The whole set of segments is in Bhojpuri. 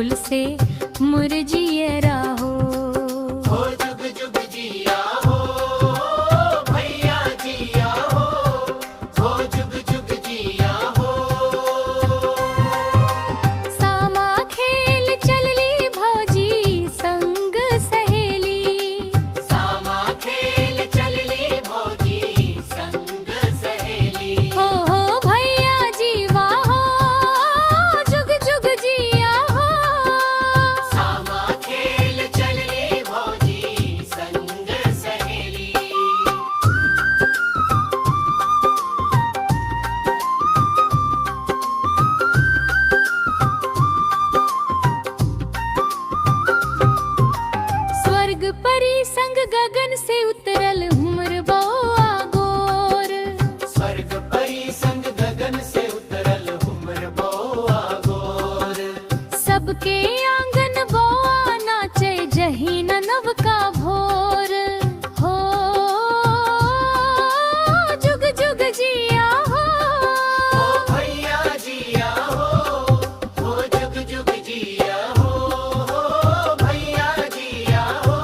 फूल से मुरझियरा हो। जुग जुग जिया हो भैया जिया हो जुग जुग जिया हो। सामा खेल चलली भौजी संग सहेली। सामा खेल चलली भौजी संग सहेली। हो भैया जीवा हो जुग जुग जिया हो। सामा खेल चलली भौजी संग सहेली। स्वर्ग परी संग गगन से उतरल हुमर बौआ गोर। स्वर्ग परी संग गगन से उतरल हुमर बौआ गोर। सबके आंगन बौआ नाचे जही न नव का भोर। हो जुग जुग जिया हो। भैया जिया हो जुग जुग जिया हो भैया जिया हो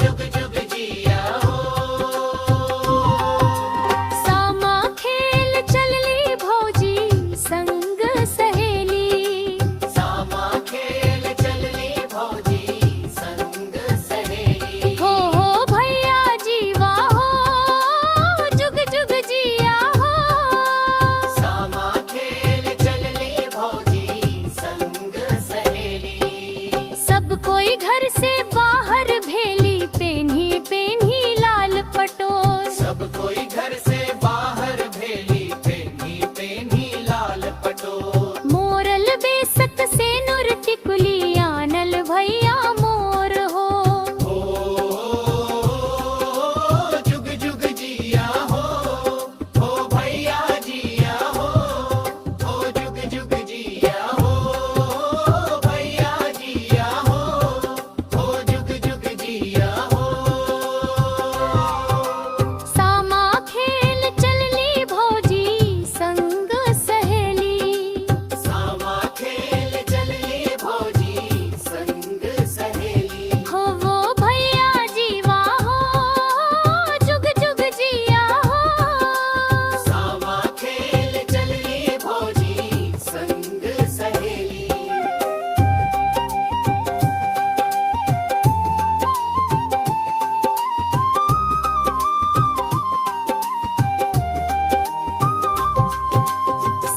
जुग जुग जिया हो। सामा खेल चलली भौजी संग सहेली। सामा खेल चलली भौजी संग सहेली। हो भैया जीवा हो जुग जुग जिया हो। सामा खेल चलली भौजी संग सहेली। सब कोई घर से बाहर भेली पेन्ही पेन्ही लाल पटोर। सब कोई घर से बाहर भेली पेन्ही पेन्ही लाल पटोर। मोरल बेसत से नुर टिकुली आनल भैया मोर हो। जुग जुग जिया हो भैया जिया हो जुग जुग जिया हो भैया जिया हो जुग जुग जिया हो। सामा खेल चलली भौजी संग सहेली। सामा खेल चलली भौजी संग सहेली। हो भैया जीवा हो जुग जुग जिया हो। सामा खेल चलली भौजी संग सहेली।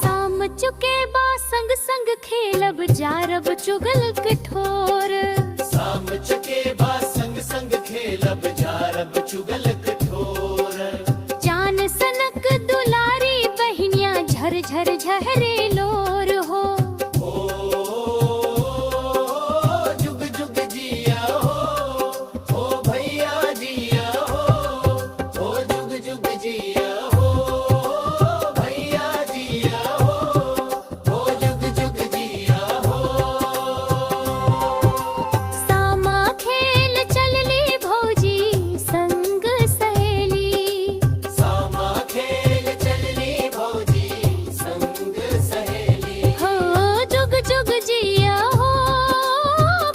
साम चुके बा संग संग खेलब जारब चुगल कठोर। साम चके बा संग संग खेलब जारब चुगल कठोर। जान सनक दुलारी बहिनिया झर झर झहरे लोर हो। जुग जुग जिया हो भैया जिया हो जुग जुग जिया हो भैया जिया हो जुग जुग जिया हो। सामा खेल चलली भौजी संग सहेली। सामा खेल चलली भौजी संग सहेली। हो जुग जुग जिया हो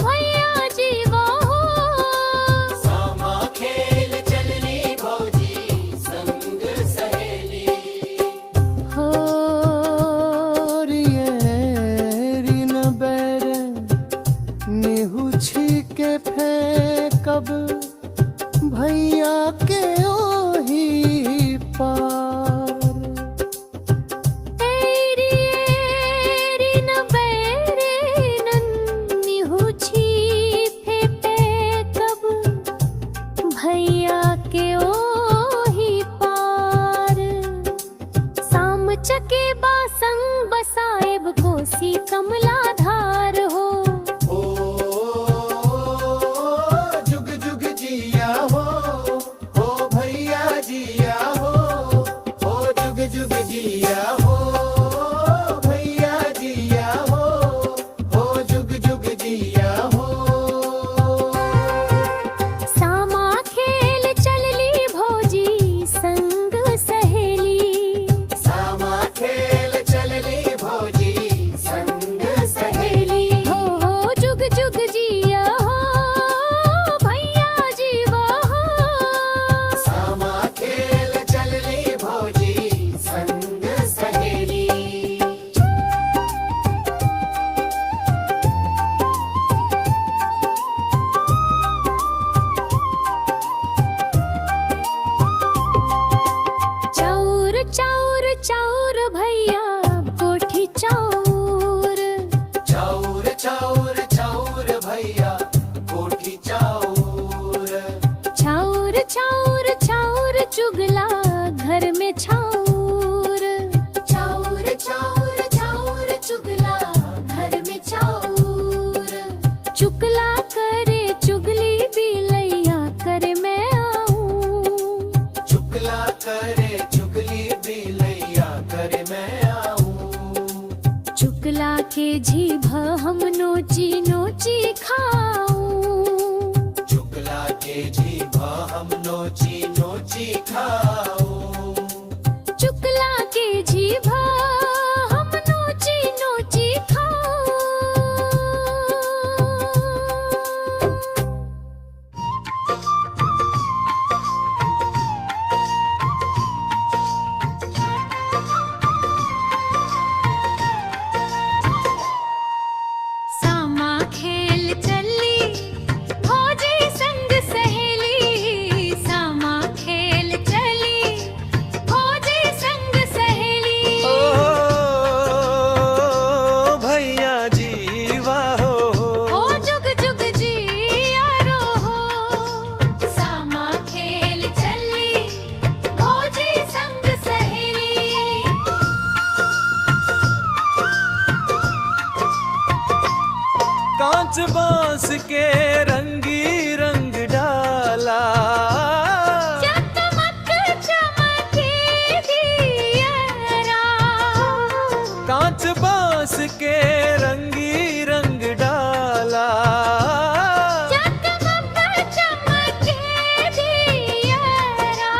भैया जीवा हो। सामा खेल चलली भौजी संग सहेली। हो रिन बैर निहू के फेंकब भैया के ओही पार। एरी एरी न बैरे नन्नी हुछी फेंपे कब भैया के ओही पार। साम चके बासंग बसाएब कोसी कमला धार हो। जुग जुग हम नोची नोची खाऊं। चुकला के जीभा हम नोची नोची खाओ। चुकला के जीभा हम नोची नोची खाऊं। सामा खेल चली भौजी संग सहेली। सामा खेल चली भौजी संग सहेली। ओ भैया जीवा हो। ओ जुग जुग जियारो हो। सामा खेल चली भौजी संग सहेली। कांच बांस के रंगी रंग डाला। चकमक चमके दियरा। कांच बांस के रंगी रंग डाला। चकमक चमके दियरा।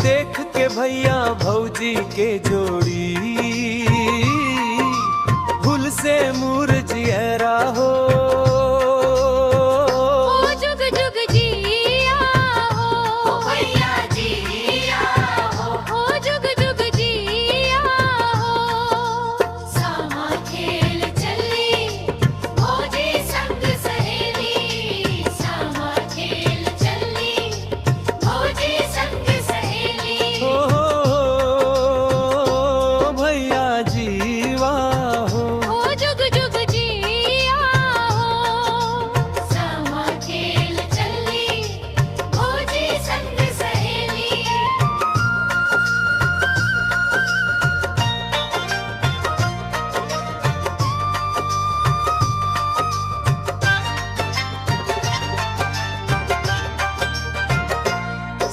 देख के भैया भौजी के जोड़ी फूल से मुरझियरा हो। ओ जुग जुग जिया हो। ओ भैया जिया हो। ओ जुग जुग जिया हो। सामा खेल चली भौजी संग सहेली। सामा खेल चली भौजी संग सहेली। ओ भैया जीवा हो। ओ जुग जुग जिया हो। सामा खेल चली भौजी संग सहेली।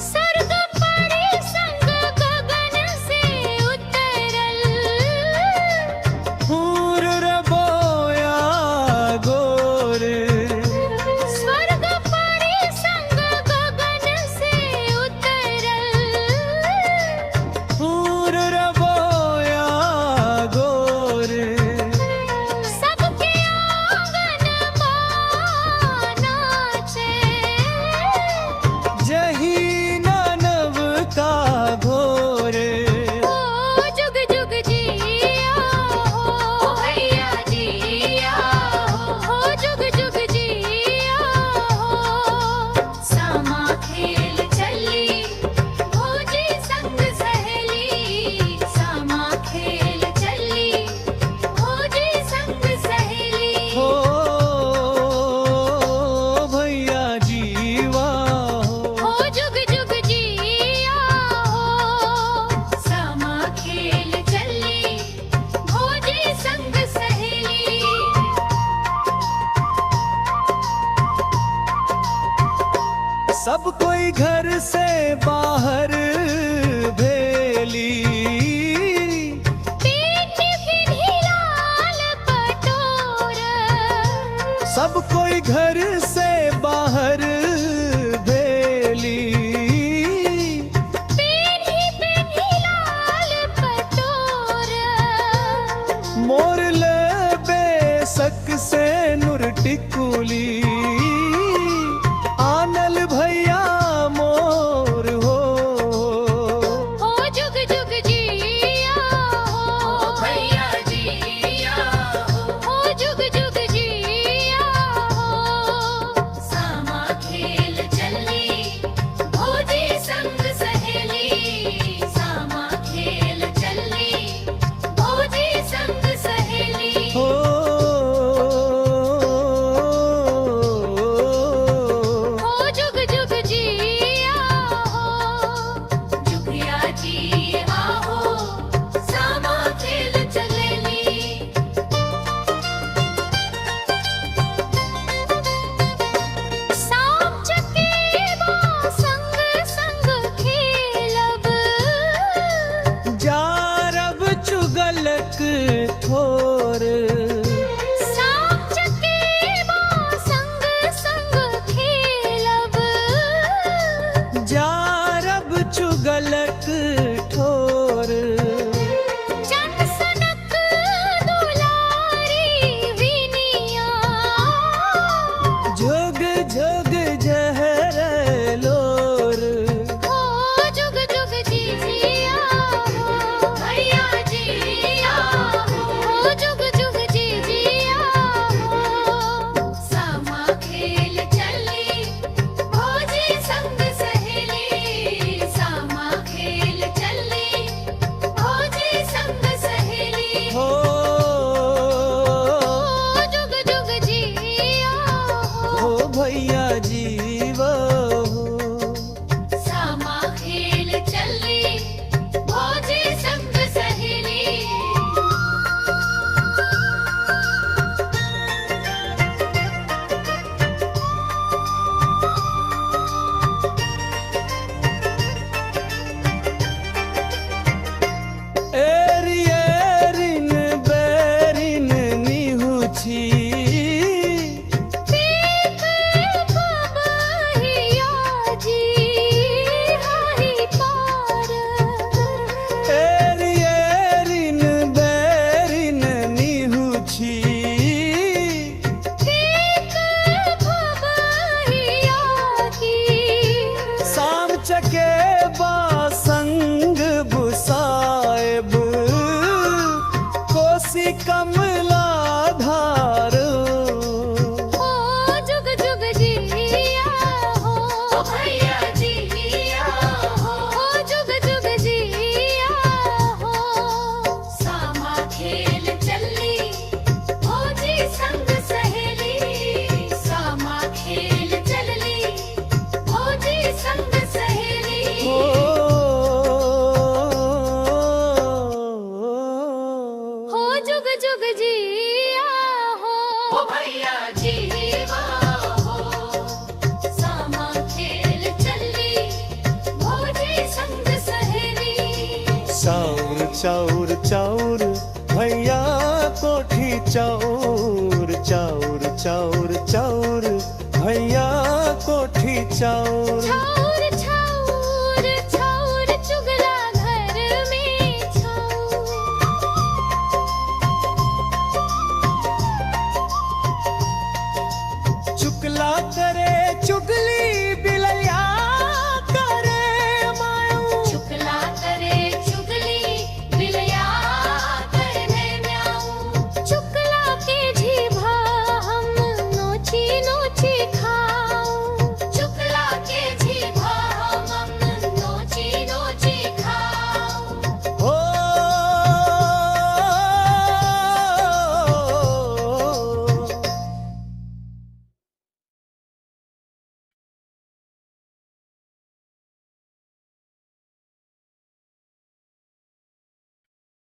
स्वर्ग परी संग गगन से उतरल। हूर रे बोया गोर। स्वर्ग परी संग गगन से उतरल। हूर रे बोया गोर। सबके आंगन नाचे। जही नानव का घोर। ओ जुग जुग जिया हो। ओ भैया जिया हो। ओ जुग जुग जिया हो। सामा खेल चली भौजी संग सहेली। सामा खेल चली भौजी संग सहेली। हो भैया जीवा हो। ओ जुग जुग जिया हो। सामा खेल चली भौजी संग सहेली। सब कोई घर से बाहर भेली। टिफिन हिलाल पटोर। सब कोई घर से बाहर भेली। टिफिन हिलाल पटोर। मोर ले बेसक से नूर टिकुली। आनल भैया मोर हो। ओ जुग जुग जिया हो। ओ भैया जिया हो। ओ जुग जुग जिया हो। चाउर चाउर भैया कोठी चाउर चाउर चाउर चाउर भैया कोठी चाउर।